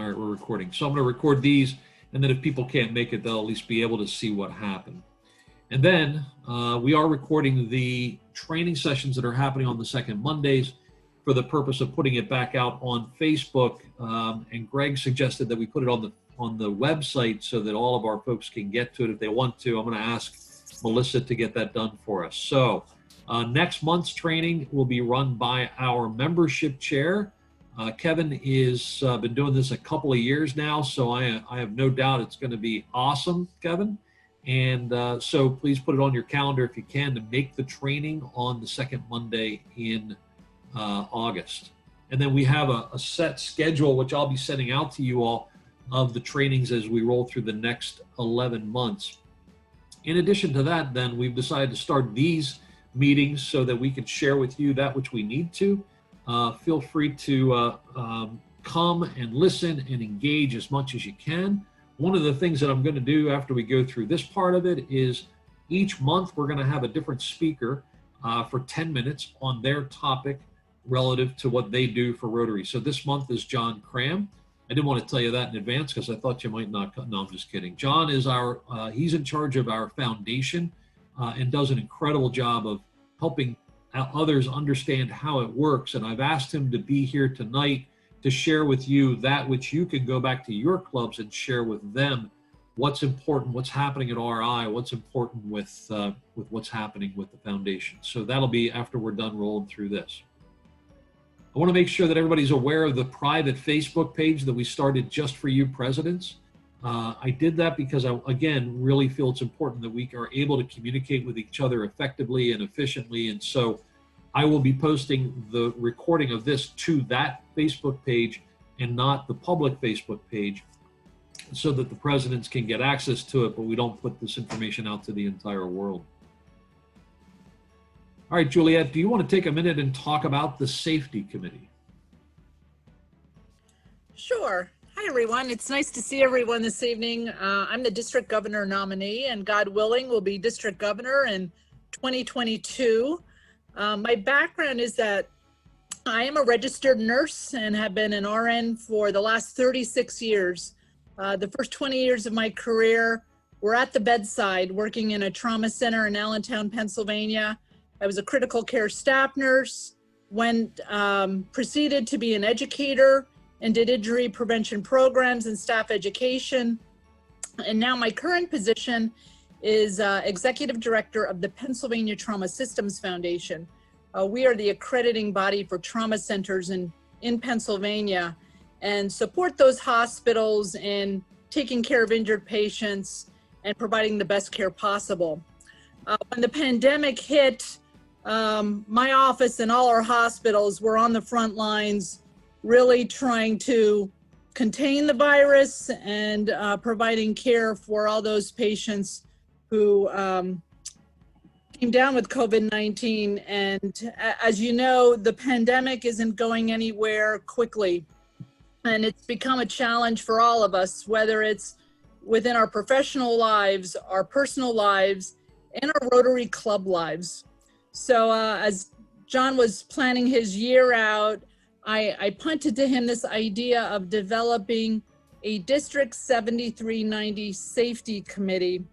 All right, we're recording. So I'm going to record these, and then if people can't make it, they'll at least be able to see what happened. And then we are recording the training sessions that are happening on the second Mondays for the purpose of putting it back out on Facebook. And Greg suggested that we put it on the website so that all of our folks can get to it if they want to. I'm going to ask Melissa to get that done for us. So next month's training will be run by our membership chair. Kevin is been doing this a couple of years now, so I have no doubt it's going to be awesome, Kevin. And so please put it on your calendar if you can to make the training on the second Monday in August. And then we have a set schedule, which I'll be sending out to you all, of the trainings as we roll through the next 11 months. In addition to that, then we've decided to start these meetings so that we can share with you that which we need to. Feel free to come and listen and engage as much as you can. One of the things that I'm going to do after we go through this part of it is each month we're going to have a different speaker for 10 minutes on their topic relative to what they do for Rotary. So this month is John Cram. I didn't want to tell you that in advance because I thought you might not. No, I'm just kidding. John is he's in charge of our foundation and does an incredible job of helping others understand how it works. And I've asked him to be here tonight to share with you that which you can go back to your clubs and share with them what's important, what's happening at RI, what's important with what's happening with the foundation. So that'll be after we're done rolling through this. I want to make sure that everybody's aware of the private Facebook page that we started just for you presidents. I did that because I, again, really feel it's important that we are able to communicate with each other effectively and efficiently. And so I will be posting the recording of this to that Facebook page and not the public Facebook page so that the presidents can get access to it, but we don't put this information out to the entire world. All right, Juliet, do you want to take a minute and talk about the safety committee? Sure. Hi, everyone. It's nice to see everyone this evening. I'm the district governor nominee, and God willing, will be district governor in 2022. My background is that I am a registered nurse and have been an RN for the last 36 years. The first 20 years of my career were at the bedside, working in a trauma center in Allentown, Pennsylvania. I was a critical care staff nurse, proceeded to be an educator and did injury prevention programs and staff education. And now my current position is executive director of the Pennsylvania Trauma Systems Foundation. We are the accrediting body for trauma centers in Pennsylvania and support those hospitals in taking care of injured patients and providing the best care possible. When the pandemic hit, my office and all our hospitals were on the front lines, really trying to contain the virus and providing care for all those patients who came down with COVID-19. And as you know, the pandemic isn't going anywhere quickly. And it's become a challenge for all of us, whether it's within our professional lives, our personal lives, and our Rotary Club lives. So as John was planning his year out, I punted to him this idea of developing a District 7390 Safety Committee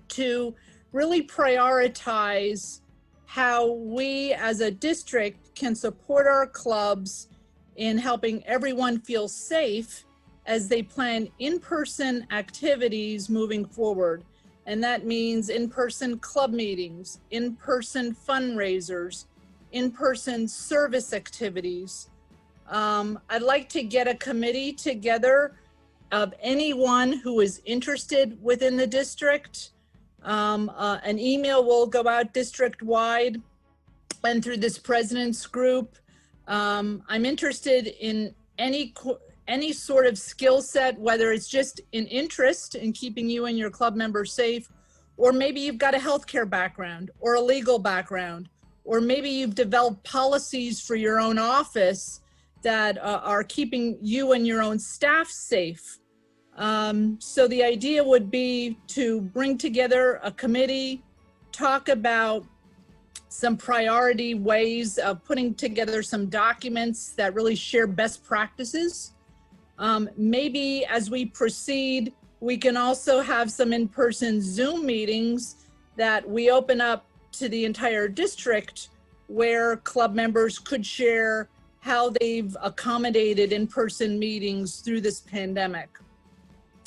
to really prioritize how we as a district can support our clubs in helping everyone feel safe as they plan in-person activities moving forward. And that means in-person club meetings, in-person fundraisers, in-person service activities. I'd like to get a committee together of anyone who is interested within the district. An email will go out district-wide and through this president's group. I'm interested in any sort of skill set, whether it's just an interest in keeping you and your club members safe, or maybe you've got a healthcare background or a legal background, or maybe you've developed policies for your own office that are keeping you and your own staff safe. So the idea would be to bring together a committee, talk about some priority ways of putting together some documents that really share best practices, Maybe as we proceed, we can also have some in-person Zoom meetings that we open up to the entire district, where club members could share how they've accommodated in-person meetings through this pandemic.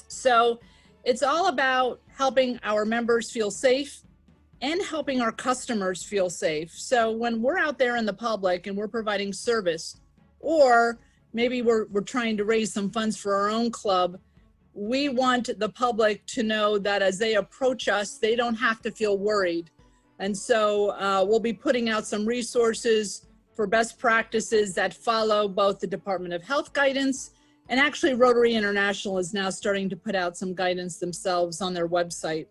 So it's all about helping our members feel safe and helping our customers feel safe. So when we're out there in the public and we're providing service, or maybe we're trying to raise some funds for our own club, we want the public to know that as they approach us, they don't have to feel worried. And so we'll be putting out some resources for best practices that follow both the Department of Health guidance, and actually Rotary International is now starting to put out some guidance themselves on their website.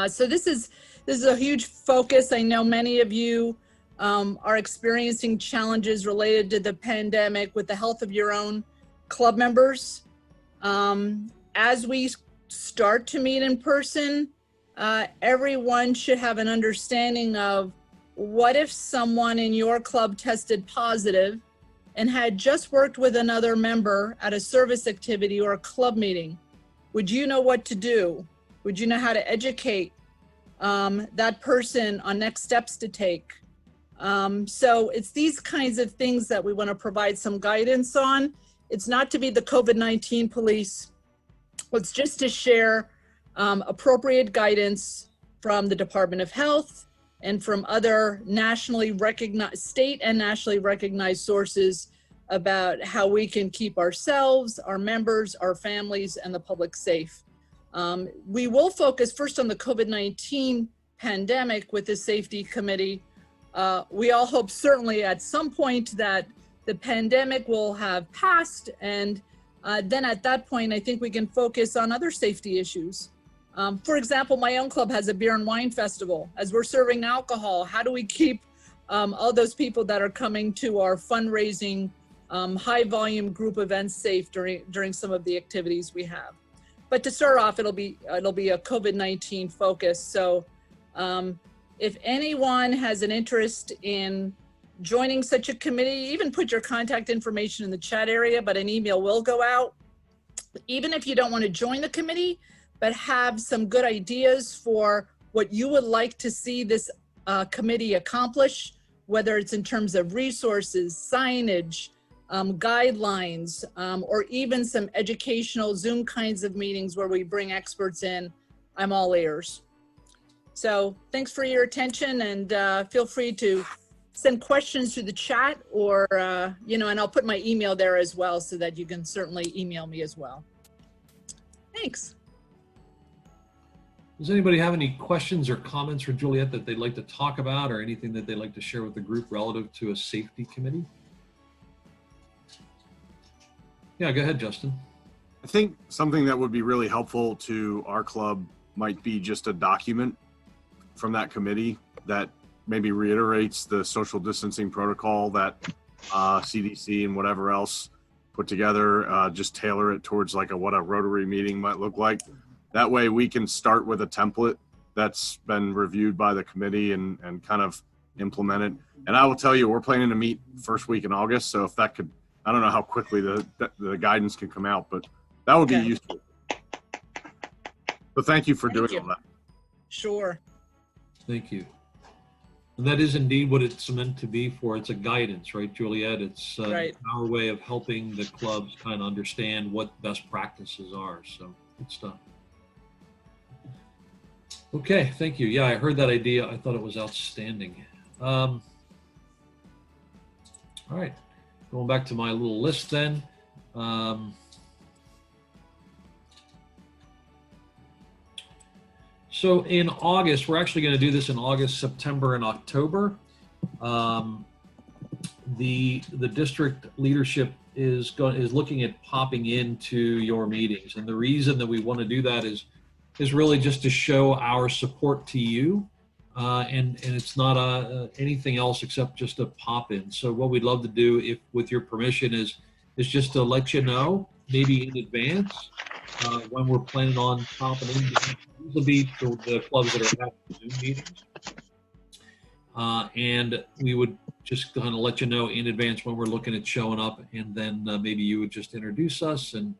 So this is a huge focus. I know many of you are experiencing challenges related to the pandemic with the health of your own club members. As we start to meet in person, everyone should have an understanding of, what if someone in your club tested positive and had just worked with another member at a service activity or a club meeting? Would you know what to do? Would you know how to educate that person on next steps to take? So it's these kinds of things that we want to provide some guidance on. It's not to be the COVID-19 police. It's just to share appropriate guidance from the Department of Health and from other nationally recognized, state and nationally recognized sources about how we can keep ourselves, our members, our families, and the public safe. We will focus first on the COVID-19 pandemic with the safety committee. We all hope certainly at some point that the pandemic will have passed, and then at that point, I think we can focus on other safety issues. For example, my own club has a beer and wine festival. As we're serving alcohol, how do we keep all those people that are coming to our fundraising high volume group events safe during some of the activities we have? But to start off, it'll be a COVID-19 focus. So if anyone has an interest in joining such a committee, even put your contact information in the chat area, but an email will go out. Even if you don't want to join the committee, but have some good ideas for what you would like to see this committee accomplish, whether it's in terms of resources, signage, guidelines, or even some educational Zoom kinds of meetings where we bring experts in, I'm all ears. So thanks for your attention, and feel free to send questions through the chat, or, and I'll put my email there as well so that you can certainly email me as well. Thanks. Does anybody have any questions or comments for Juliet that they'd like to talk about, or anything that they'd like to share with the group relative to a safety committee? Yeah, go ahead, Justin. I think something that would be really helpful to our club might be just a document from that committee that maybe reiterates the social distancing protocol that CDC and whatever else put together, just tailor it towards like what a Rotary meeting might look like. That way we can start with a template that's been reviewed by the committee and kind of implemented. And I will tell you, we're planning to meet first week in August. So if that could, I don't know how quickly the guidance can come out, but that would be useful. But thank you for doing all that. Sure. Thank you. And that is indeed what it's meant to be for. It's a guidance, right, Juliet? It's right. Our way of helping the clubs kind of understand what best practices are. So good stuff. Okay, thank you. Yeah, I heard that idea. I thought it was outstanding. All right, going back to my little list then. So in August, we're actually going to do this in August, September, and October. The district leadership is looking at popping into your meetings, and the reason that we want to do that is really just to show our support to you, and it's not anything else except just a pop in. So what we'd love to do, if with your permission, is just to let you know, maybe in advance, when we're planning on popping in. These will be the clubs that are having Zoom meetings, and we would just kind of let you know in advance when we're looking at showing up, and then maybe you would just introduce us, and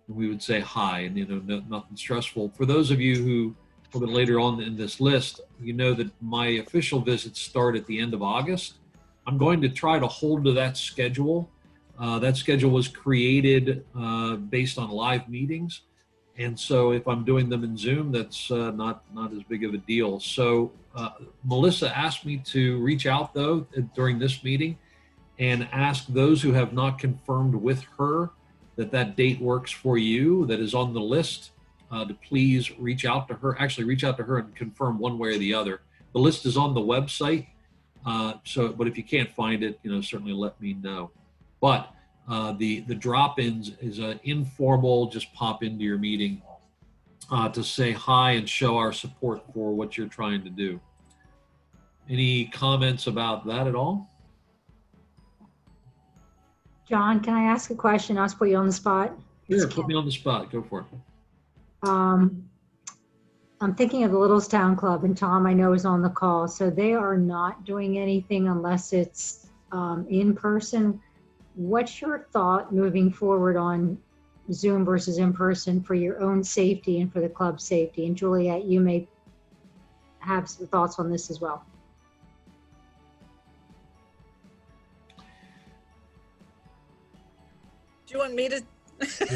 we would say hi, and nothing stressful. For those of you who a little bit later on in this list, you know that my official visits start at the end of August. I'm going to try to hold to that schedule. That schedule was created based on live meetings. And so if I'm doing them in Zoom, that's not as big of a deal. So Melissa asked me to reach out, though, during this meeting and ask those who have not confirmed with her that date works for you, that is on the list, to please reach out to her. Actually, reach out to her and confirm one way or the other. The list is on the website. But if you can't find it, certainly let me know. But the drop-ins is an informal, just pop into your meeting to say hi and show our support for what you're trying to do. Any comments about that at all? John, can I ask a question? I'll just put you on the spot. Sure, put me on the spot. Go for it. I'm thinking of the Littlestown Club, and Tom, I know, is on the call. So they are not doing anything unless it's in person. What's your thought moving forward on Zoom versus in person for your own safety and for the club's safety? And Juliet, you may have some thoughts on this as well. Do you want me to?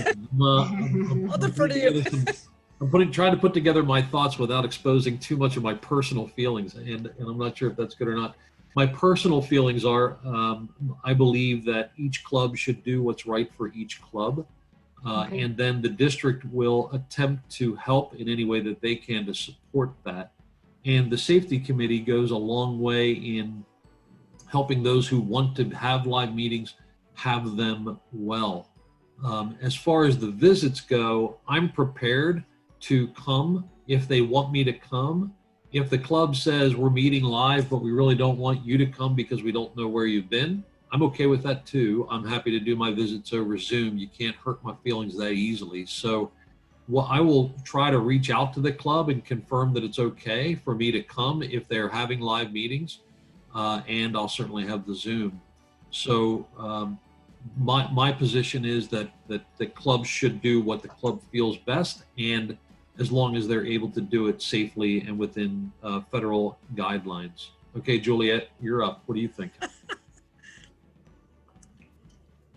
I'm I'll defer to you. I'm trying to put together my thoughts without exposing too much of my personal feelings, and I'm not sure if that's good or not. My personal feelings are, I believe that each club should do what's right for each club, Okay. and then the district will attempt to help in any way that they can to support that. And the safety committee goes a long way in helping those who want to have live meetings have them well. As far as the visits go, I'm prepared to come if they want me to come. If the club says we're meeting live, but we really don't want you to come because we don't know where you've been, I'm okay with that too. I'm happy to do my visits over Zoom. You can't hurt my feelings that easily. So I will try to reach out to the club and confirm that it's okay for me to come if they're having live meetings, and I'll certainly have the Zoom. So my position is that the club should do what the club feels best, and as long as they're able to do it safely and within federal guidelines. Okay, Juliet, you're up. What do you think?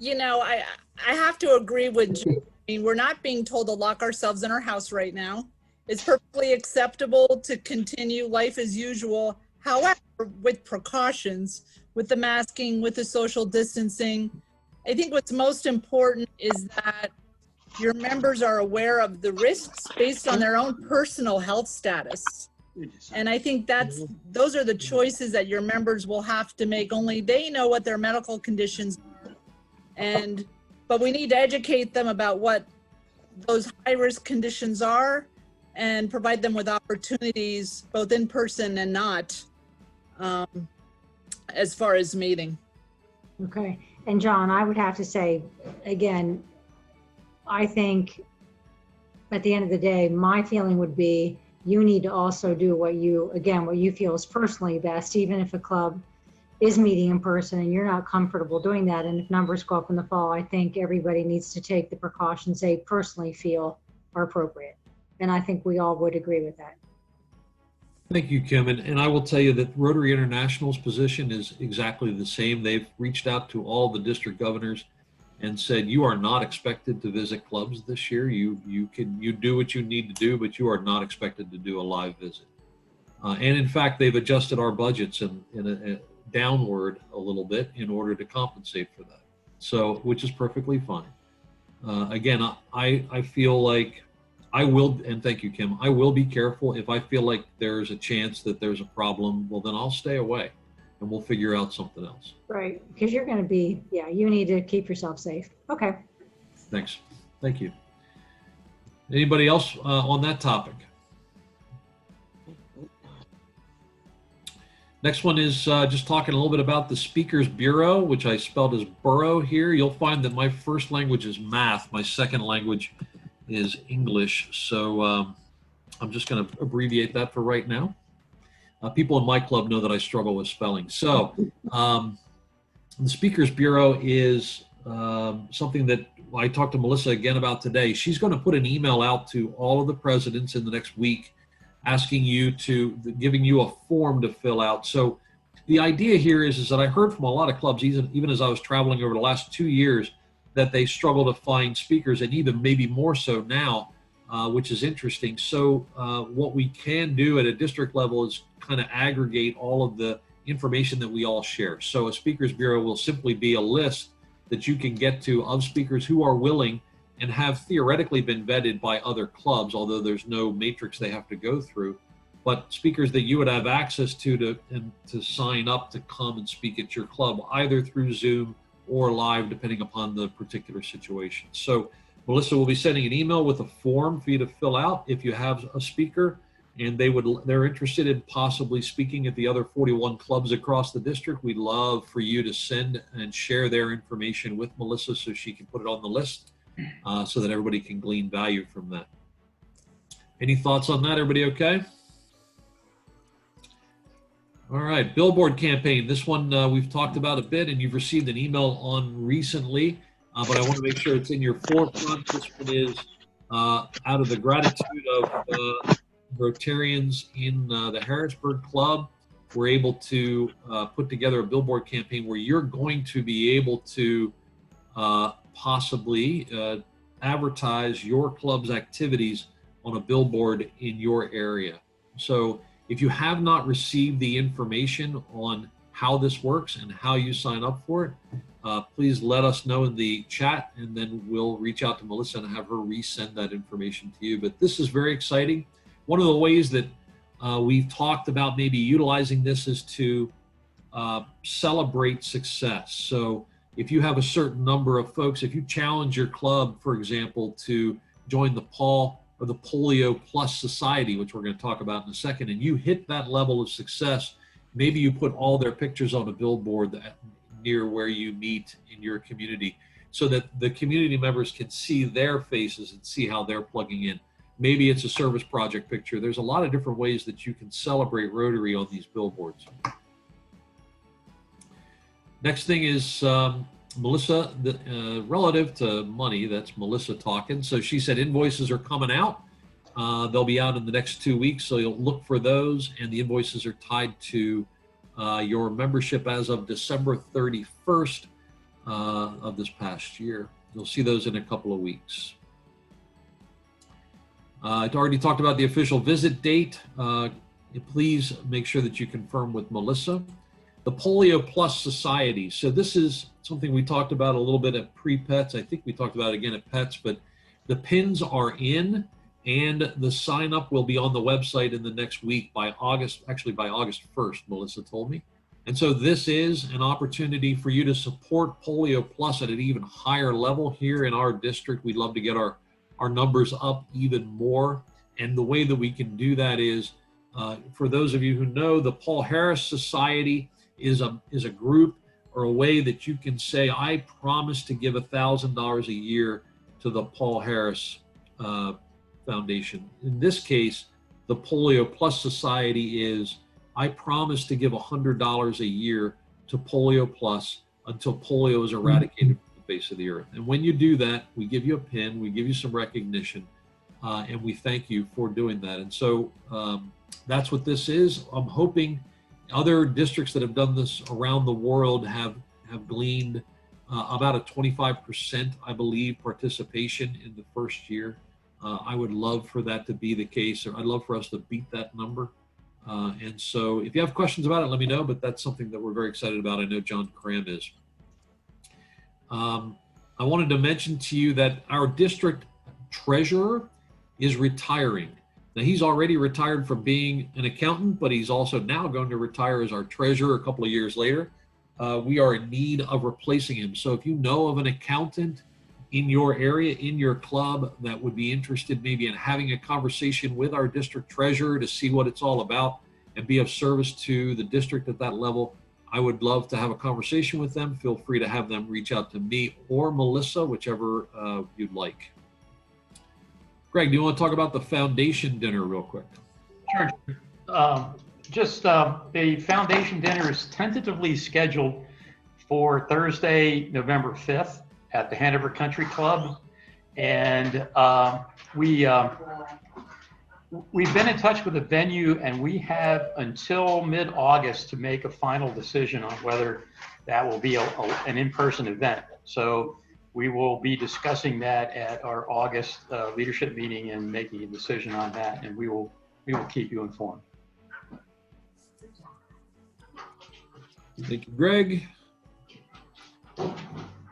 I have to agree with you. I mean, we're not being told to lock ourselves in our house right now. It's perfectly acceptable to continue life as usual. However, with precautions, with the masking, with the social distancing, I think what's most important is that your members are aware of the risks based on their own personal health status. And I think those are the choices that your members will have to make. Only they know what their medical conditions are. But we need to educate them about what those high-risk conditions are and provide them with opportunities, both in person and not, as far as meeting. Okay. And John, I would have to say, again, I think at the end of the day, my feeling would be you need to also do what you feel is personally best, even if a club is meeting in person and you're not comfortable doing that. And if numbers go up in the fall, I think everybody needs to take the precautions they personally feel are appropriate. And I think we all would agree with that. Thank you, Kim. And I will tell you that Rotary International's position is exactly the same. They've reached out to all the district governors and said, you are not expected to visit clubs this year. You do what you need to do, but you are not expected to do a live visit. And in fact, they've adjusted our budgets in a downward a little bit in order to compensate for that. So, which is perfectly fine. Again, I feel like I will, and thank you, Kim, I will be careful. If I feel like there's a chance that there's a problem, well, then I'll stay away and we'll figure out something else. Right, because you're going to be, you need to keep yourself safe. Okay. Thanks. Thank you. Anybody else on that topic? Next one is just talking a little bit about the Speakers Bureau, which I spelled as borough here. You'll find that my first language is math. My second language is English. So I'm just going to abbreviate that for right now. People in my club know that I struggle with spelling. So the Speakers Bureau is something that I talked to Melissa again about today. She's going to put an email out to all of the presidents in the next week, asking you giving you a form to fill out. So the idea here is that I heard from a lot of clubs, even as I was traveling over the last 2 years, that they struggle to find speakers, and even maybe more so now, which is interesting. So what we can do at a district level is kind of aggregate all of the information that we all share. So a Speakers Bureau will simply be a list that you can get to of speakers who are willing and have theoretically been vetted by other clubs, although there's no matrix they have to go through, but speakers that you would have access to sign up to come and speak at your club, either through Zoom or live, depending upon the particular situation. So Melissa will be sending an email with a form for you to fill out if you have a speaker and they're interested in possibly speaking at the other 41 clubs across the district. We'd love for you to send and share their information with Melissa so she can put it on the list so that everybody can glean value from that. Any thoughts on that? Everybody okay? All right, billboard campaign. This one we've talked about a bit and you've received an email on recently, but I want to make sure it's in your forefront. This one is out of the gratitude of Rotarians in the Harrisburg Club. We're able to put together a billboard campaign where you're going to be able to possibly advertise your club's activities on a billboard in your area. So if you have not received the information on how this works and how you sign up for it, please let us know in the chat, and then we'll reach out to Melissa and have her resend that information to you. But this is very exciting. One of the ways that we've talked about maybe utilizing this is to celebrate success. So if you have a certain number of folks, if you challenge your club, for example, to join the Polio Plus Society, which we're going to talk about in a second, and you hit that level of success, maybe you put all their pictures on a billboard near where you meet in your community so that the community members can see their faces and see how they're plugging in. Maybe it's a service project picture. There's a lot of different ways that you can celebrate Rotary on these billboards. Next thing is Melissa, relative to money, that's Melissa talking. So she said invoices are coming out. They'll be out in the next 2 weeks, so you'll look for those, and the invoices are tied to your membership as of December 31st of this past year. You'll see those in a couple of weeks. I already talked about the official visit date. Please make sure that you confirm with Melissa. The Polio Plus Society. So this is something we talked about a little bit at pre-Pets. I think we talked about it again at Pets, but the pins are in and the sign up will be on the website in the next week by August 1st, Melissa told me. And so this is an opportunity for you to support Polio Plus at an even higher level here in our district. We'd love to get our numbers up even more. And the way that we can do that is, for those of you who know, the Paul Harris Society is a group or a way that you can say, I promise to give $1,000 a year to the Paul Harris Foundation. In this case, the Polio Plus Society is, I promise to give $100 a year to Polio Plus until polio is eradicated from the face of the earth. And when you do that, we give you a pin, we give you some recognition, and we thank you for doing that. And so that's what this is. I'm hoping other districts that have done this around the world have gleaned about a 25%, I believe, participation in the first year. I would love for that to be the case, or I'd love for us to beat that number. And so if you have questions about it, let me know, but that's something that we're very excited about. I know John Cram is. I wanted to mention to you that our district treasurer is retiring. Now, he's already retired from being an accountant, but he's also now going to retire as our treasurer a couple of years later. We are in need of replacing him. So if you know of an accountant in your area, in your club, that would be interested maybe in having a conversation with our district treasurer to see what it's all about and be of service to the district at that level, I would love to have a conversation with them. Feel free to have them reach out to me or Melissa, whichever you'd like. Greg, do you want to talk about the foundation dinner real quick? Sure. Just the foundation dinner is tentatively scheduled for Thursday, November 5th at the Hanover Country Club. And we've been in touch with the venue, and we have until mid-August to make a final decision on whether that will be an in-person event. So we will be discussing that at our August leadership meeting and making a decision on that, and we will keep you informed. Thank you, Greg.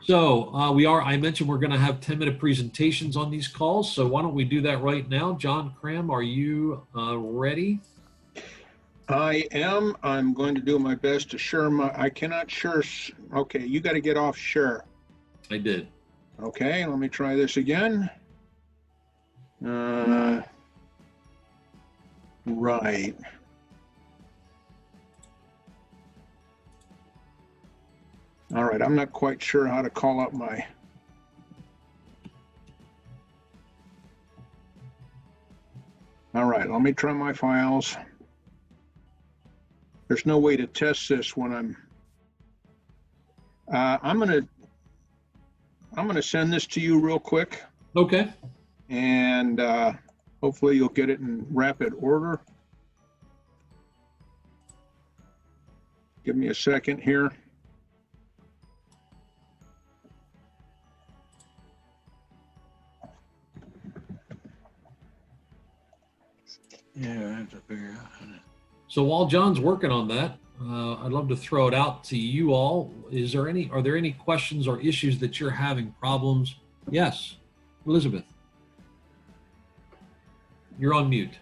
So I mentioned we're going to have 10-minute presentations on these calls. So why don't we do that right now? John Cram, are you ready? I am. I'm going to do my best to share I cannot share. Okay, you got to get off share. I did. Okay, let me try this again. Right. All right, I'm not quite sure how to call up my. All right, let me try my files. There's no way to test this when I'm gonna send this to you real quick, Okay. and hopefully you'll get it in rapid order. Give me a second here. Yeah, I have to figure out how to. So while John's working on that, I'd love to throw it out to you all. Are there any questions or issues that you're having problems? Yes, Elizabeth. You're on mute.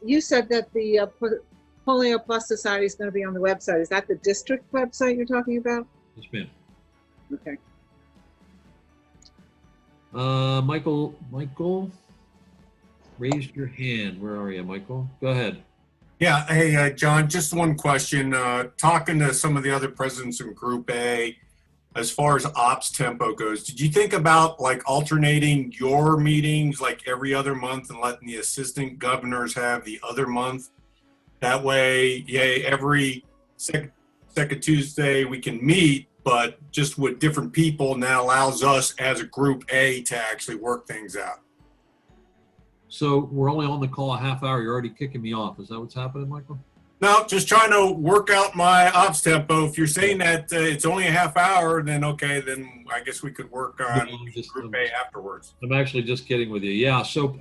You said that the Polio Plus Society is going to be on the website. Is that the district website you're talking about? Yes, ma'am. Okay. Michael, raised your hand. Where are you, Michael? Go ahead. Yeah. Hey, John, just one question. Talking to some of the other presidents in Group A, as far as ops tempo goes, did you think about like alternating your meetings like every other month and letting the assistant governors have the other month? That way, yeah, every second Tuesday we can meet, but just with different people, and that allows us as a Group A to actually work things out. So we're only on the call a half hour. You're already kicking me off. Is that what's happening, Michael? No, just trying to work out my ops tempo. If you're saying that it's only a half hour, then okay, then I guess we could work on Group A afterwards. I'm actually just kidding with you. Yeah, so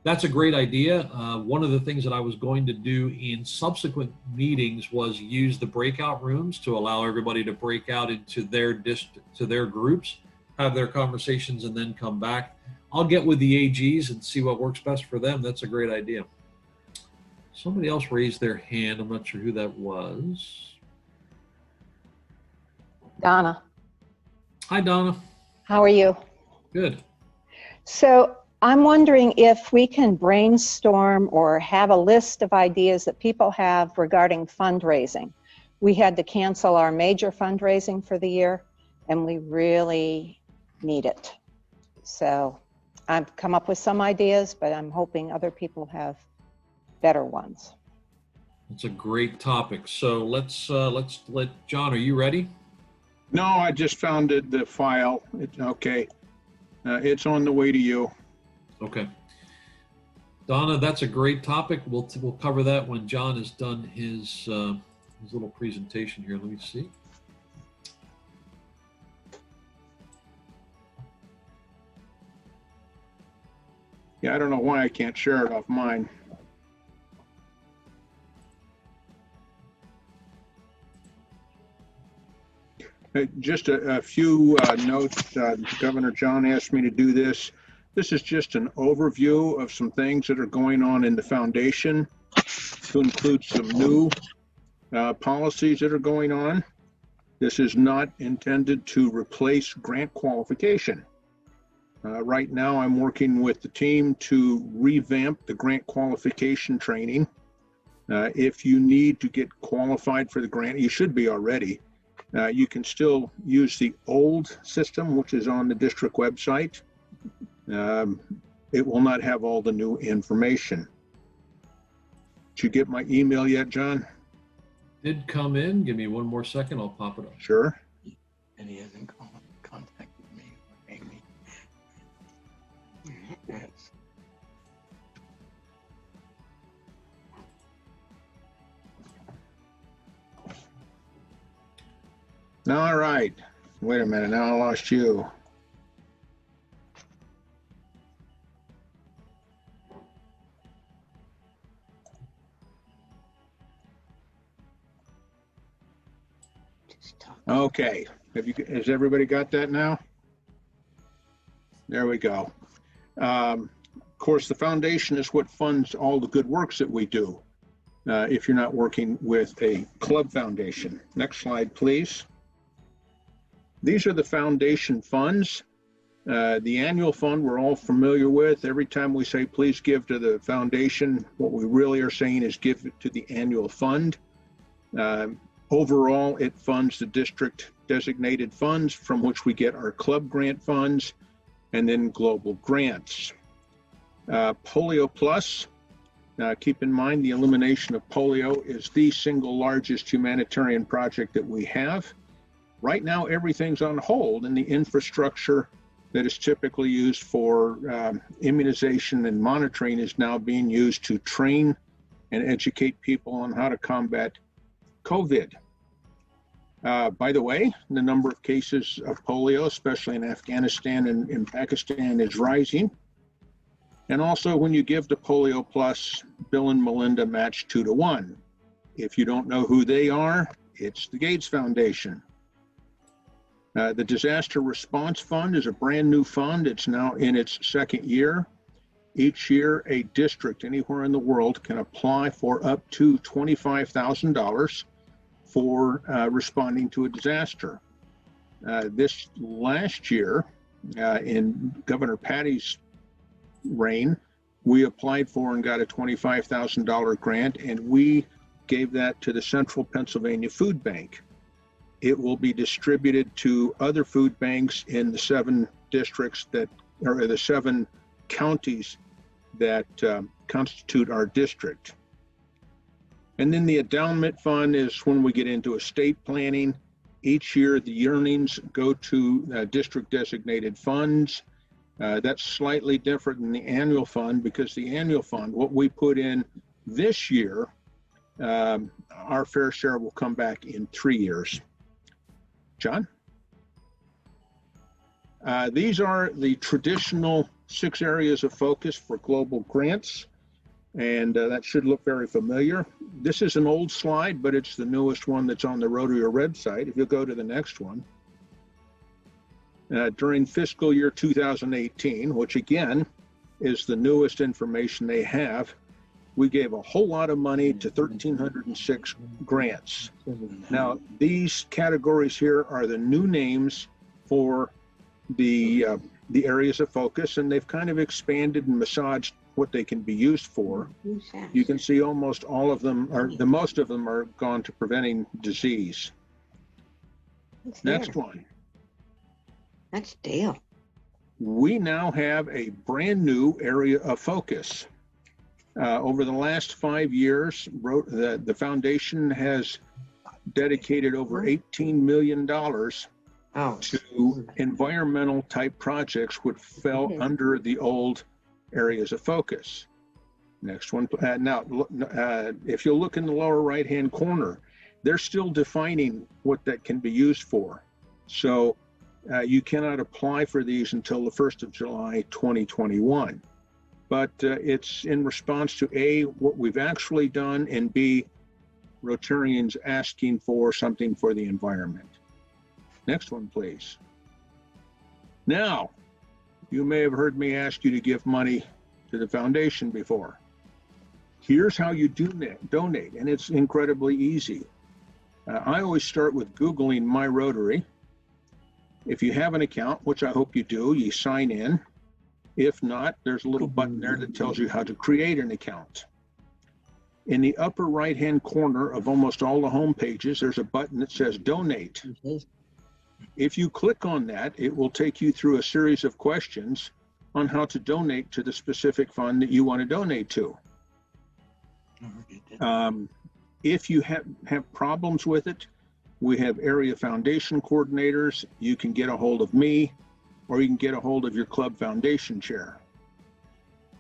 that's a great idea. One of the things that I was going to do in subsequent meetings was use the breakout rooms to allow everybody to break out into their groups, have their conversations, and then come back. I'll get with the AGs and see what works best for them. That's a great idea. Somebody else raised their hand. I'm not sure who that was. Donna. Hi, Donna. How are you? Good. So I'm wondering if we can brainstorm or have a list of ideas that people have regarding fundraising. We had to cancel our major fundraising for the year, and we really need it. So I've come up with some ideas, but I'm hoping other people have better ones. It's a great topic. So let's let John. Are you ready? No, I just found the file. Okay. It's on the way to you. Okay. Donna, that's a great topic. We'll cover that when John has done his little presentation here. Let me see. Yeah, I don't know why I can't share it off mine. Just a few notes. Governor John asked me to do this. This is just an overview of some things that are going on in the foundation, to include some new policies that are going on. This is not intended to replace grant qualification. Right now, I'm working with the team to revamp the grant qualification training. If you need to get qualified for the grant, you should be already. You can still use the old system, which is on the district website. It will not have all the new information. Did you get my email yet, John? Did come in. Give me one more second. I'll pop it up. Sure. And he hasn't contacted me or Amy. Yes. All right. Wait a minute. Now I lost you. Okay. Has everybody got that now? There we go. Of course, the foundation is what funds all the good works that we do. If you're not working with a club foundation. Next slide, please. These are the foundation funds. The annual fund we're all familiar with. Every time we say, please give to the foundation, what we really are saying is give it to the annual fund. Overall, it funds the district designated funds from which we get our club grant funds and then global grants. Polio Plus, keep in mind the elimination of polio is the single largest humanitarian project that we have. Right now, everything's on hold, and the infrastructure that is typically used for immunization and monitoring is now being used to train and educate people on how to combat COVID. By the way, the number of cases of polio, especially in Afghanistan and in Pakistan, is rising. And also, when you give to Polio Plus, Bill and Melinda match 2 to 1. If you don't know who they are, it's the Gates Foundation. The Disaster Response Fund is a brand new fund. It's now in its second year. Each year, a district anywhere in the world can apply for up to $25,000 for responding to a disaster. This last year, in Governor Patty's reign, we applied for and got a $25,000 grant, and we gave that to the Central Pennsylvania Food Bank. It will be distributed to other food banks in the 7 districts that, or the 7 counties that constitute our district. And then the endowment fund is when we get into estate planning. Each year, the earnings go to district designated funds. That's slightly different than the annual fund, because the annual fund, what we put in this year, our fair share will come back in 3 years. John? These are the traditional 6 areas of focus for global grants, and that should look very familiar. This is an old slide, but it's the newest one that's on the Rotary website. If you'll go to the next one. During fiscal year 2018, which again is the newest information they have, we gave a whole lot of money to 1,306 grants. Now, these categories here are the new names for the areas of focus, and they've kind of expanded and massaged what they can be used for. You can see almost all of them, or the most of them, are gone to preventing disease. Next one. That's Dale. We now have a brand new area of focus. Over the last 5 years, the foundation has dedicated over $18 million to environmental type projects which fell under the old areas of focus. Next one. Now, if you look in the lower right-hand corner, they're still defining what that can be used for. So you cannot apply for these until the 1st of July, 2021. But it's in response to A, what we've actually done, and B, Rotarians asking for something for the environment. Next one, please. Now, you may have heard me ask you to give money to the foundation before. Here's how you donate, and it's incredibly easy. I always start with Googling My Rotary. If you have an account, which I hope you do, you sign in. If not, there's a little button there that tells you how to create an account. In the upper right-hand corner of almost all the home pages, there's a button that says Donate. If you click on that, it will take you through a series of questions on how to donate to the specific fund that you want to donate to. If you have problems with it, we have area foundation coordinators. You can get a hold of me, or you can get a hold of your club foundation chair.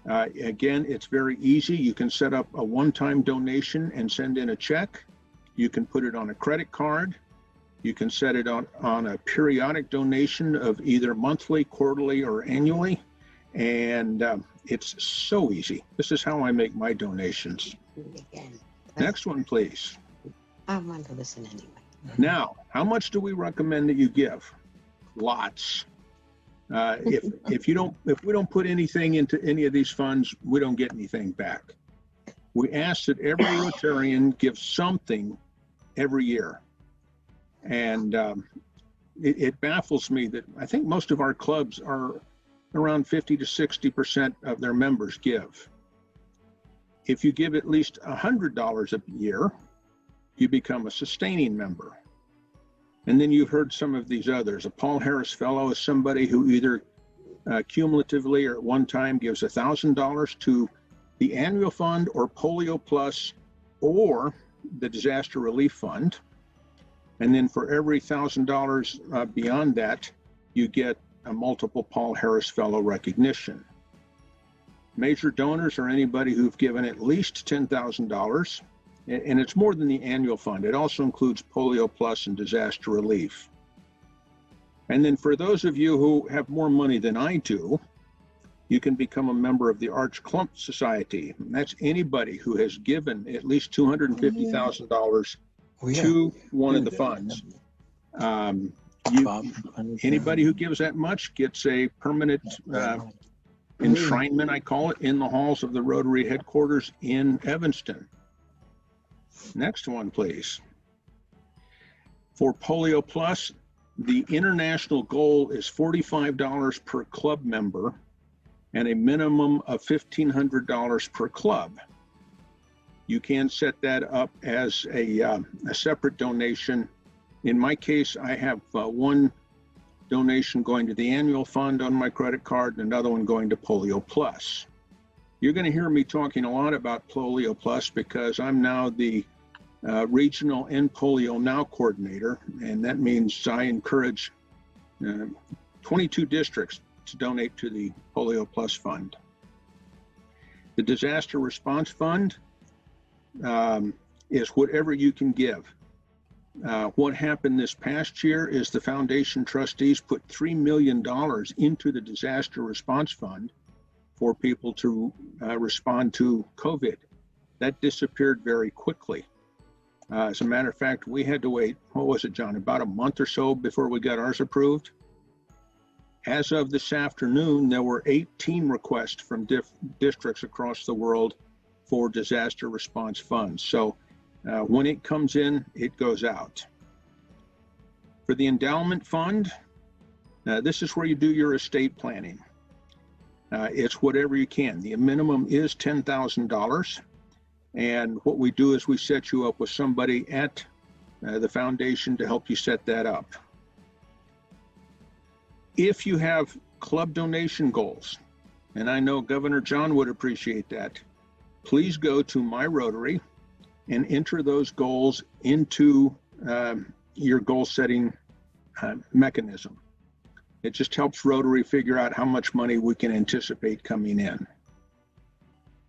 Again, it's very easy. You can set up a one-time donation and send in a check. You can put it on a credit card. You can set it on a periodic donation of either monthly, quarterly, or annually. And it's so easy. This is how I make my donations. Next one, please. I want to listen anyway. Now, how much do we recommend that you give? Lots. If we don't put anything into any of these funds, we don't get anything back. We ask that every Rotarian give something every year. And it baffles me that I think most of our clubs are around 50 to 60% of their members give. If you give at least $100 a year, you become a sustaining member. And then you've heard some of these others. A Paul Harris Fellow is somebody who either cumulatively or at one time gives $1,000 to the annual fund or Polio Plus or the Disaster Relief Fund. And then for every $1,000 beyond that, you get a multiple Paul Harris Fellow recognition. Major donors are anybody who've given at least $10,000, and it's more than the annual fund. It also includes Polio Plus and disaster relief. And then for those of you who have more money than I do, you can become a member of the Arch Clump Society. And that's anybody who has given at least $250,000 to one of the funds. Anybody who gives that much gets a permanent enshrinement, I call it, in the halls of the Rotary headquarters in Evanston. Next one, please. For Polio Plus, the international goal is $45 per club member and a minimum of $1,500 per club. You can set that up as a separate donation. In my case, I have one donation going to the annual fund on my credit card and another one going to Polio Plus. You're going to hear me talking a lot about Polio Plus because I'm now the regional and Polio Now coordinator, and that means I encourage 22 districts to donate to the Polio Plus Fund. The Disaster Response Fund is whatever you can give. What happened this past year is the foundation trustees put $3 million into the Disaster Response Fund for people to respond to COVID. That disappeared very quickly. As a matter of fact, we had to wait, what was it, John, about a month or so before we got ours approved. As of this afternoon, there were 18 requests from districts across the world for disaster response funds. So when it comes in, it goes out. For the endowment fund, this is where you do your estate planning. It's whatever you can. The minimum is $10,000. And what we do is we set you up with somebody at the foundation to help you set that up. If you have club donation goals, and I know Governor John would appreciate that, please go to My Rotary and enter those goals into your goal setting mechanism. It just helps Rotary figure out how much money we can anticipate coming in.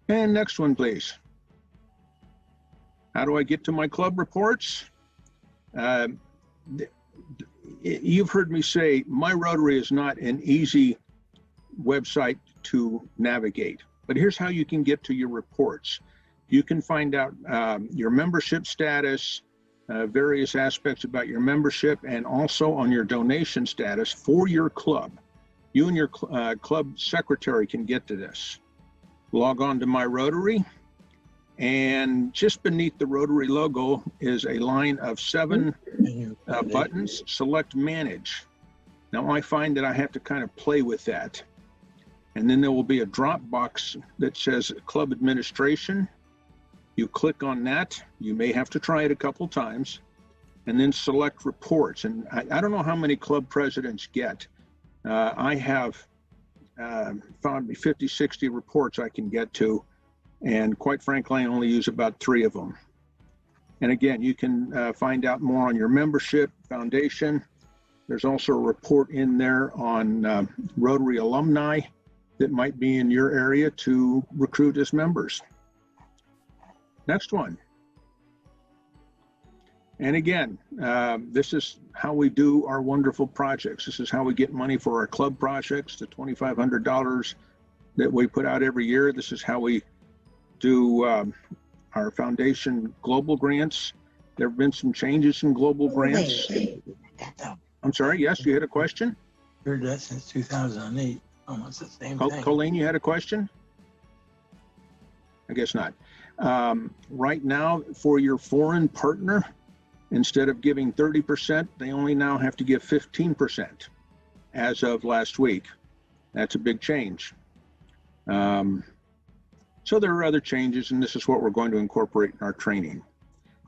And next one, please. How do I get to my club reports? You've heard me say My Rotary is not an easy website to navigate, but here's how you can get to your reports. You can find out your membership status, various aspects about your membership, and also on your donation status for your club. You and your club secretary can get to this. Log on to My Rotary. And just beneath the Rotary logo is a line of 7 buttons. Select Manage. Now I find that I have to kind of play with that. And then there will be a drop box that says Club Administration. You click on that. You may have to try it a couple times. And then select Reports. And I don't know how many club presidents get. I have found 50, 60 reports I can get to. And quite frankly, I only use about 3 of them. And again, you can find out more on your membership foundation. There's also a report in there on Rotary alumni that might be in your area to recruit as members. Next one. And again, this is how we do our wonderful projects. This is how we get money for our club projects, the $2,500 that we put out every year. This is how we do our foundation global grants. There have been some changes in global grants. I'm sorry, yes, you had a question? Heard that since 2008, almost the same thing. Colleen, you had a question? I guess not. Right now, for your foreign partner, instead of giving 30%, they only now have to give 15% as of last week. That's a big change. So there are other changes, and this is what we're going to incorporate in our training.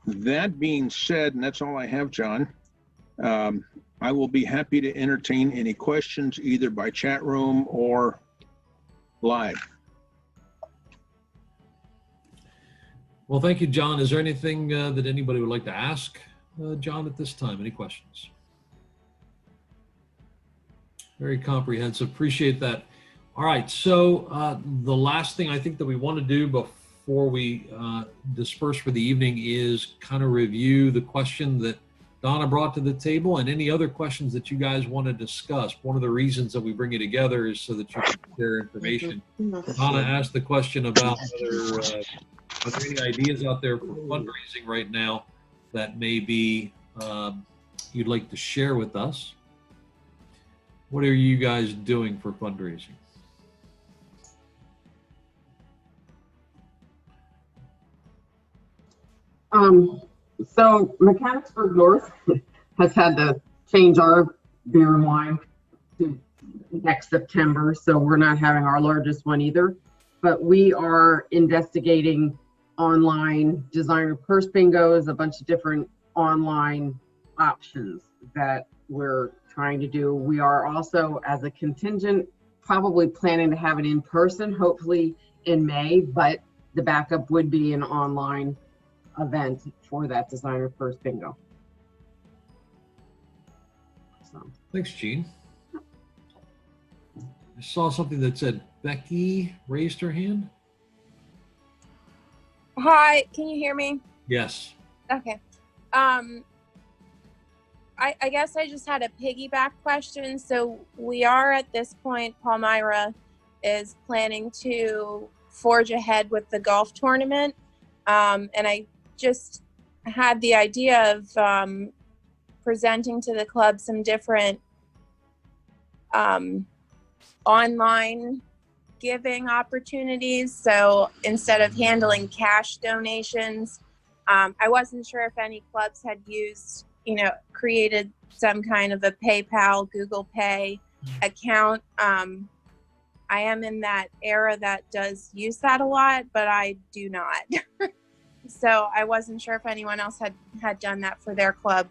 That being said, and that's all I have, John, I will be happy to entertain any questions either by chat room or live. Well, thank you, John. Is there anything that anybody would like to ask John at this time? Any questions? Very comprehensive. Appreciate that. All right. So the last thing I think that we want to do before we disperse for the evening is kind of review the question that Donna brought to the table and any other questions that you guys want to discuss. One of the reasons that we bring you together is so that you can share information. Donna asked the question about whether are there any ideas out there for fundraising right now that maybe you'd like to share with us? What are you guys doing for fundraising? So Mechanicsburg North has had to change our beer and wine to next September, so we're not having our largest one either. But we are investigating online designer purse bingos, a bunch of different online options that we're trying to do. We are also, as a contingent, probably planning to have it in person, hopefully in May, but the backup would be an online event for that designer purse bingo. So. Thanks, Gene. I saw something that said Becky raised her hand. Hi, can you hear me? Yes. Okay. I guess I just had a piggyback question. So we are at this point, Palmyra is planning to forge ahead with the golf tournament. And I just had the idea of presenting to the club some different online giving opportunities. So instead of handling cash donations, I wasn't sure if any clubs had used, created some kind of a PayPal, Google Pay account. I am in that era that does use that a lot, but I do not. So I wasn't sure if anyone else had done that for their club.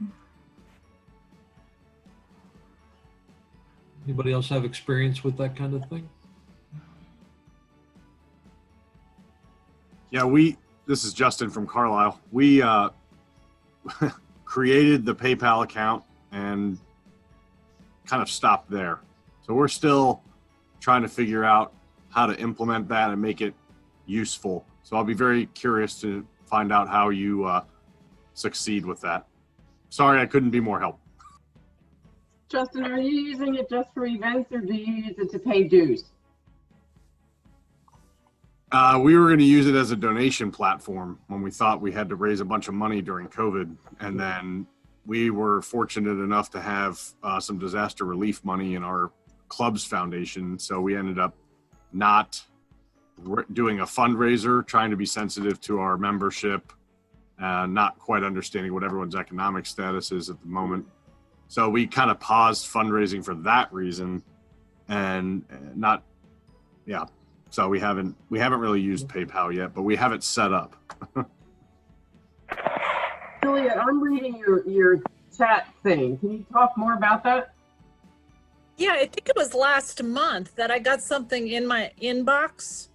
Anybody else have experience with that kind of thing? Yeah, this is Justin from Carlisle. We created the PayPal account and kind of stopped there. So we're still trying to figure out how to implement that and make it useful. So I'll be very curious to find out how you succeed with that. Sorry, I couldn't be more help. Justin, are you using it just for events or do you use it to pay dues? We were going to use it as a donation platform when we thought we had to raise a bunch of money during COVID. And then we were fortunate enough to have some disaster relief money in our club's foundation. So we ended up not doing a fundraiser, trying to be sensitive to our membership, not quite understanding what everyone's economic status is at the moment. So we kind of paused fundraising for that reason and so we haven't really used PayPal yet, but we have it set up. Julia, I'm reading your chat thing. Can you talk more about that? Yeah, I think it was last month that I got something in my inbox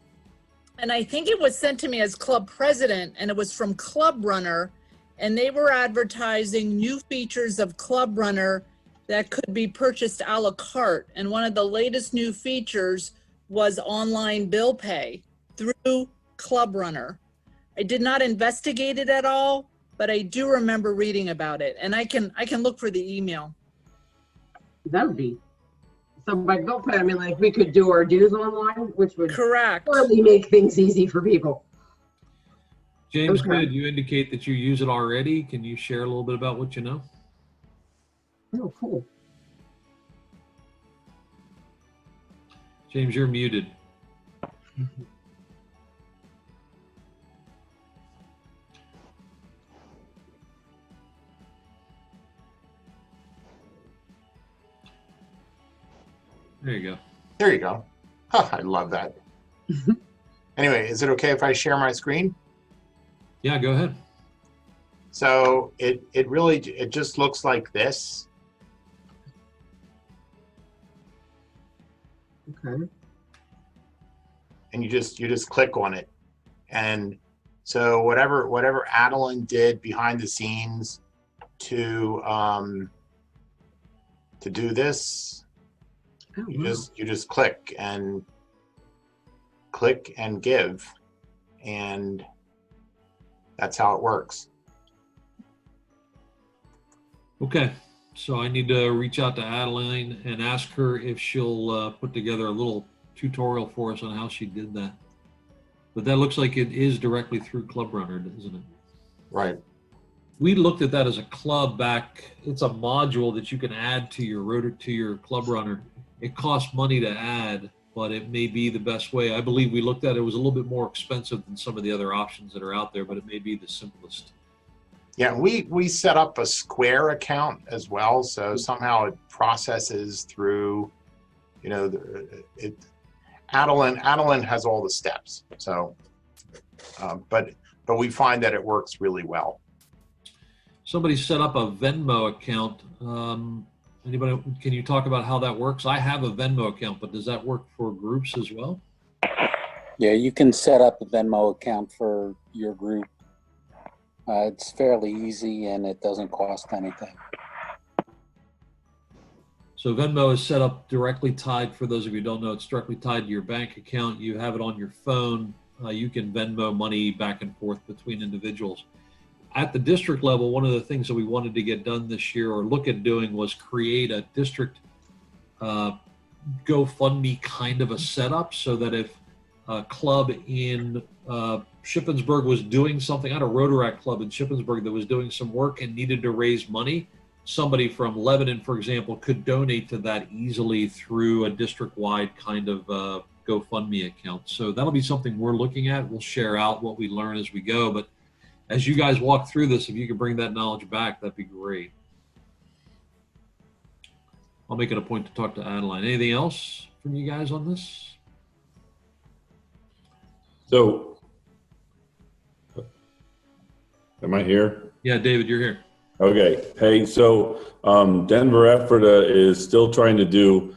And I think it was sent to me as club president, and it was from Club Runner, and they were advertising new features of Club Runner that could be purchased a la carte. And one of the latest new features was online bill pay through Club Runner. I did not investigate it at all, but I do remember reading about it, and I can look for the email. That would be, so by bill pay, I mean, like, we could do our dues online, which would Correct. really make things easy for people. James, Okay. good. You indicate that you use it already. Can you share a little bit about what you know? Oh, cool. James, you're muted. There you go. There you go. Huh, I love that. Anyway, is it okay if I share my screen? Yeah, go ahead. So it just looks like this. Okay. And you just click on it. And so whatever Adeline did behind the scenes to do this, Oh, you wow. just click and give, and that's how it works. Okay, so I need to reach out to Adeline and ask her if she'll put together a little tutorial for us on how she did that. But that looks like it is directly through Club Runner, doesn't it? Right. We looked at that as a club back. It's a module that you can add to your Club Runner. It costs money to add, but it may be the best way. I believe we looked at it, it was a little bit more expensive than some of the other options that are out there, but it may be the simplest. Yeah, we set up a Square account as well, so somehow it processes through, Adeline has all the steps. So, but we find that it works really well. Somebody set up a Venmo account. Anybody, can you talk about how that works? I have a Venmo account, but does that work for groups as well? Yeah, you can set up a Venmo account for your group. It's fairly easy and it doesn't cost anything. So Venmo is set up directly tied, for those of you who don't know, it's directly tied to your bank account. You have it on your phone. You can Venmo money back and forth between individuals. At the district level, one of the things that we wanted to get done this year or look at doing was create a district GoFundMe kind of a setup so that if a club in Shippensburg was doing something, I had a Rotary club in Shippensburg that was doing some work and needed to raise money, somebody from Lebanon, for example, could donate to that easily through a district-wide kind of GoFundMe account. So that'll be something we're looking at. We'll share out what we learn as we go, but as you guys walk through this, if you could bring that knowledge back, that'd be great. I'll make it a point to talk to Adeline. Anything else from you guys on this? So, am I here? Yeah, David, you're here. Okay. Hey, so Denver Ephrata is still trying to do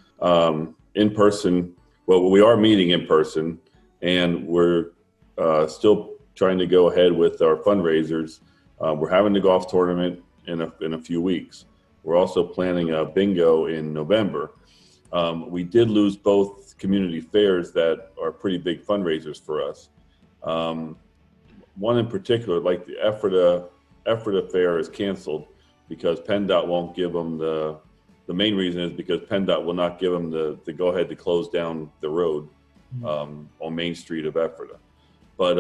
in-person. Well, we are meeting in person, and we're still trying to go ahead with our fundraisers. We're having the golf tournament in a few weeks. We're also planning a bingo in November. We did lose both community fairs that are pretty big fundraisers for us. One in particular, like the Ephrata Fair, is canceled because PennDOT won't give them the main reason is because PennDOT will not give them the go ahead to close down the road on Main Street of Ephrata. But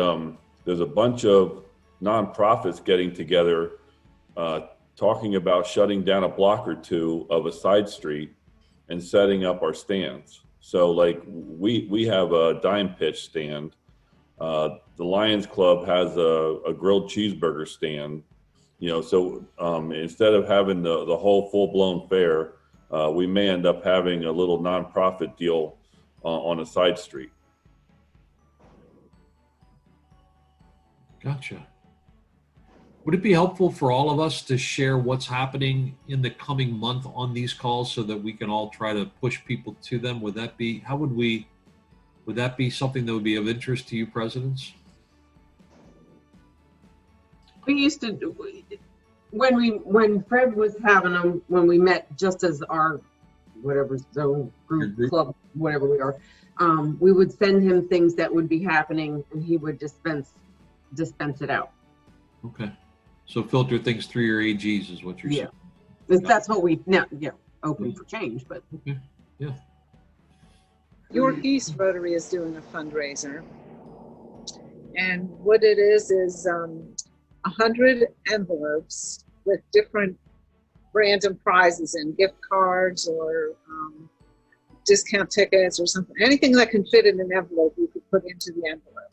there's a bunch of nonprofits getting together talking about shutting down a block or two of a side street and setting up our stands. So like we have a dime pitch stand. The Lions Club has a grilled cheeseburger stand. So instead of having the whole full-blown fair, we may end up having a little nonprofit deal on a side street. Gotcha. Would it be helpful for all of us to share what's happening in the coming month on these calls so that we can all try to push people to them? Would that be, how would we Would that be something that would be of interest to you, presidents? We used to, when Fred was having them, when we met just as our, whatever zone, group, club, whatever we are, we would send him things that would be happening and he would dispense it out. Okay. So filter things through your AGs is what you're Yeah. saying. That's what we, now, yeah, open for change, but. Okay. Yeah. York East Rotary is doing a fundraiser. And what it is 100 envelopes with different random prizes in gift cards or discount tickets or something. Anything that can fit in an envelope, you could put into the envelope.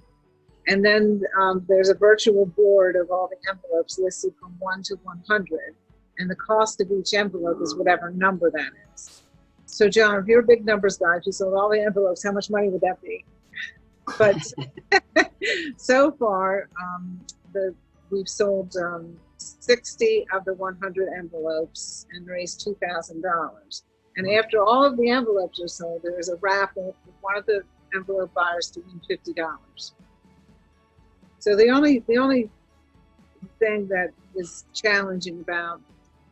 And then there's a virtual board of all the envelopes listed from 1 to 100. And the cost of each envelope is whatever number that is. So John, if you're a big numbers guy, if you sold all the envelopes, how much money would that be? But so far, we've sold 60 of the 100 envelopes and raised $2,000. And after all of the envelopes are sold, there is a raffle for one of the envelope buyers to win $50. So the only thing that is challenging about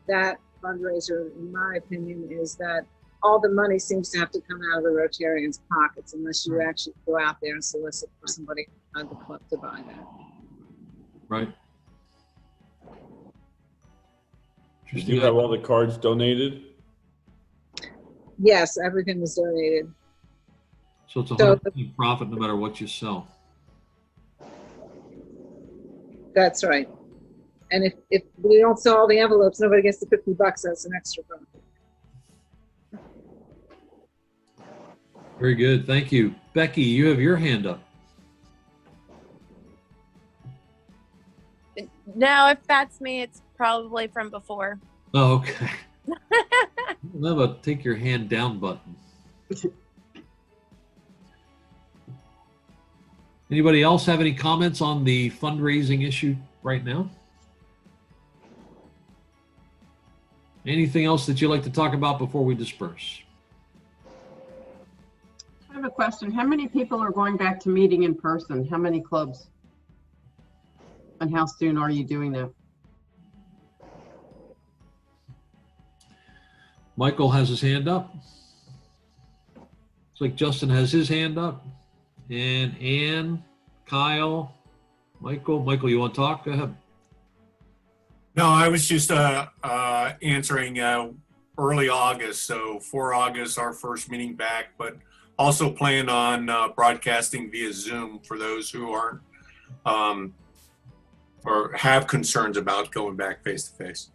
that fundraiser, in my opinion, is that all the money seems to have to come out of the Rotarians' pockets unless you actually go out there and solicit for somebody at the club to buy that. Right. Did you have all the cards donated? Yes, everything was donated. So it's 100% profit no matter what you sell. That's right. And if we don't sell all the envelopes, nobody gets the $50. That's an extra profit. Very good. Thank you. Becky, you have your hand up. No, if that's me, it's probably from before. Oh, okay. How about take your hand down button? Anybody else have any comments on the fundraising issue right now? Anything else that you'd like to talk about before we disperse? I have a question. How many people are going back to meeting in person? How many clubs? And how soon are you doing that? Michael has his hand up. Looks like Justin has his hand up. And Ann, Kyle, Michael. Michael, you want to talk? Go ahead. No, I was just answering early August. So 4 August, our first meeting back, but also plan on broadcasting via Zoom for those who aren't or have concerns about going back face to face.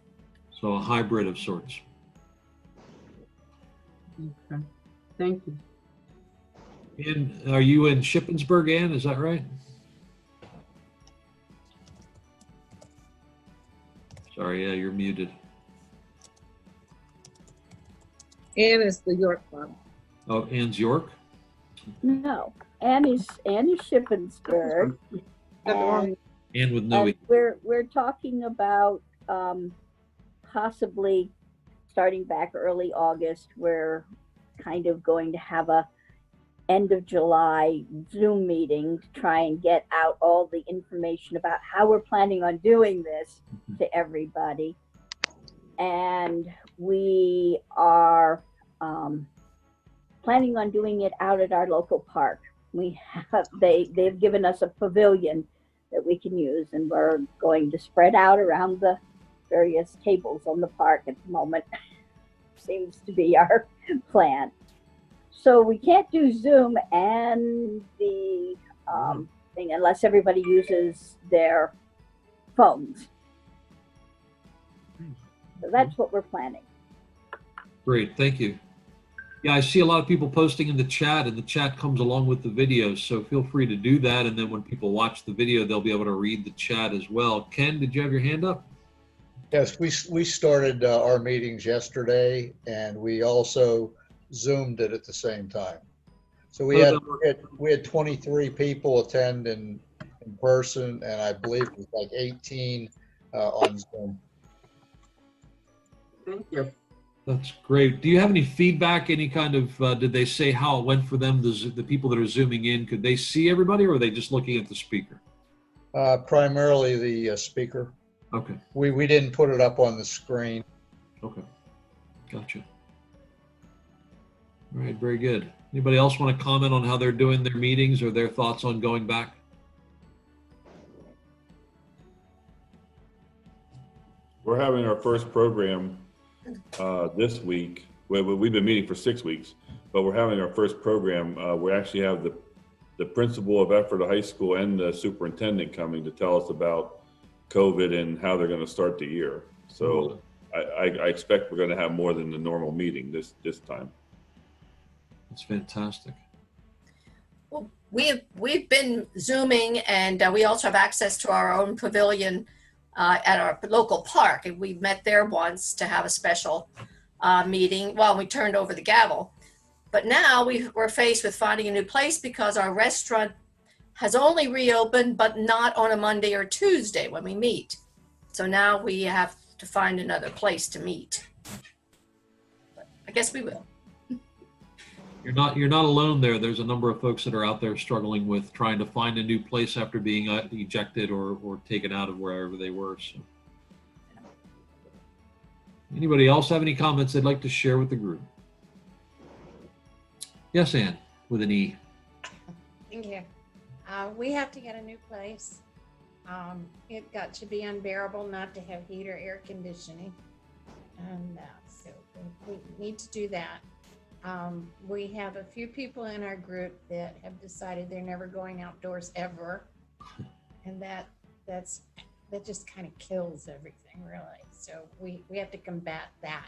So a hybrid of sorts. Okay, thank you. And are you in Shippensburg, Ann? Is that right? Sorry, yeah, you're muted. Ann is the York Club. Oh, Ann's York? No, Ann is Shippensburg. And Ann with no E. we're talking about possibly starting back early August. We're kind of going to have a end of July Zoom meeting to try and get out all the information about how we're planning on doing this to everybody. And we are planning on doing it out at our local park. We have, they've given us a pavilion that we can use, and we're going to spread out around the various tables on the park at the moment. Seems to be our plan. So we can't do Zoom and the thing unless everybody uses their phones. So that's what we're planning. Great, thank you. Yeah, I see a lot of people posting in the chat, and the chat comes along with the video, so feel free to do that. And then when people watch the video, they'll be able to read the chat as well. Ken, did you have your hand up? Yes, we started our meetings yesterday, and we also Zoomed it at the same time. So we had 23 people attend in person, and I believe it was like 18 on Zoom. Thank you. That's great. Do you have any feedback? Any kind of, did they say how it went for them? The people that are zooming in, could they see everybody, or are they just looking at the speaker? Primarily the speaker. Okay. We didn't put it up on the screen. Okay. Gotcha. All right. Very good. Anybody else want to comment on how they're doing their meetings or their thoughts on going back? We're having our first program this week. We've been meeting for 6 weeks, but we're having our first program. We actually have the principal of Ephrata High School and the superintendent coming to tell us about COVID and how they're going to start the year. So I expect we're going to have more than the normal meeting this time. That's fantastic. Well, we've been Zooming, and we also have access to our own pavilion at our local park, and we met there once to have a special meeting while we turned over the gavel. But now we're faced with finding a new place because our restaurant has only reopened, but not on a Monday or Tuesday when we meet. So now we have to find another place to meet. But I guess we will. You're not alone there. There's a number of folks that are out there struggling with trying to find a new place after being ejected or taken out of wherever they were. So. Anybody else have any comments they'd like to share with the group? Yes, Ann, with an E. Thank you. We have to get a new place. It got to be unbearable not to have heat or air conditioning. And so we need to do that. We have a few people in our group that have decided they're never going outdoors ever. And that just kind of kills everything, really. So we have to combat that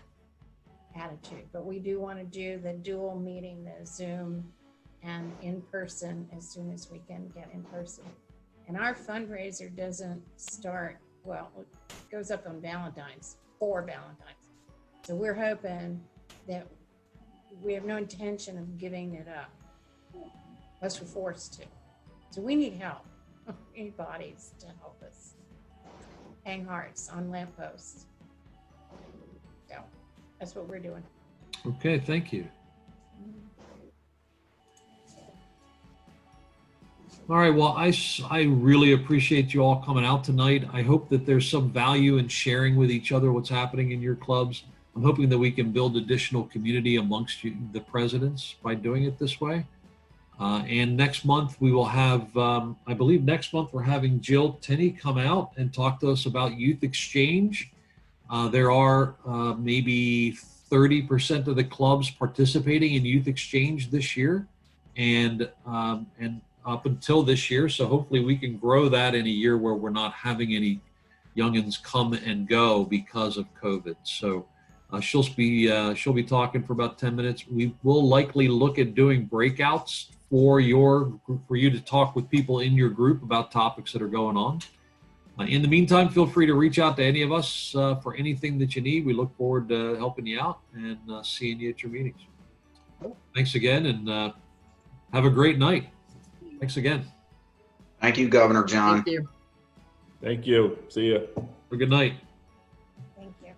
attitude. But we do want to do the dual meeting, the Zoom and in person as soon as we can get in person. And our fundraiser doesn't start, well, it goes up on Valentine's, for Valentine's. So we're hoping that we have no intention of giving it up unless we're forced to. So we need help. We need bodies to help us hang hearts on lampposts. So that's what we're doing. Okay, thank you. All right, well, I really appreciate you all coming out tonight. I hope that there's some value in sharing with each other what's happening in your clubs. I'm hoping that we can build additional community amongst you, the presidents, by doing it this way. And next month we will have, I believe next month we're having Jill Tenney come out and talk to us about youth exchange. There are maybe 30% of the clubs participating in youth exchange this year, and up until this year. So hopefully we can grow that in a year where we're not having any youngins come and go because of COVID. So she'll be talking for about 10 minutes. We will likely look at doing breakouts for you to talk with people in your group about topics that are going on. In the meantime, feel free to reach out to any of us for anything that you need. We look forward to helping you out and seeing you at your meetings. Thanks again, and have a great night. Thanks again. Thank you, Governor John. Thank you. Thank you. See you. Have a good night. Thank you.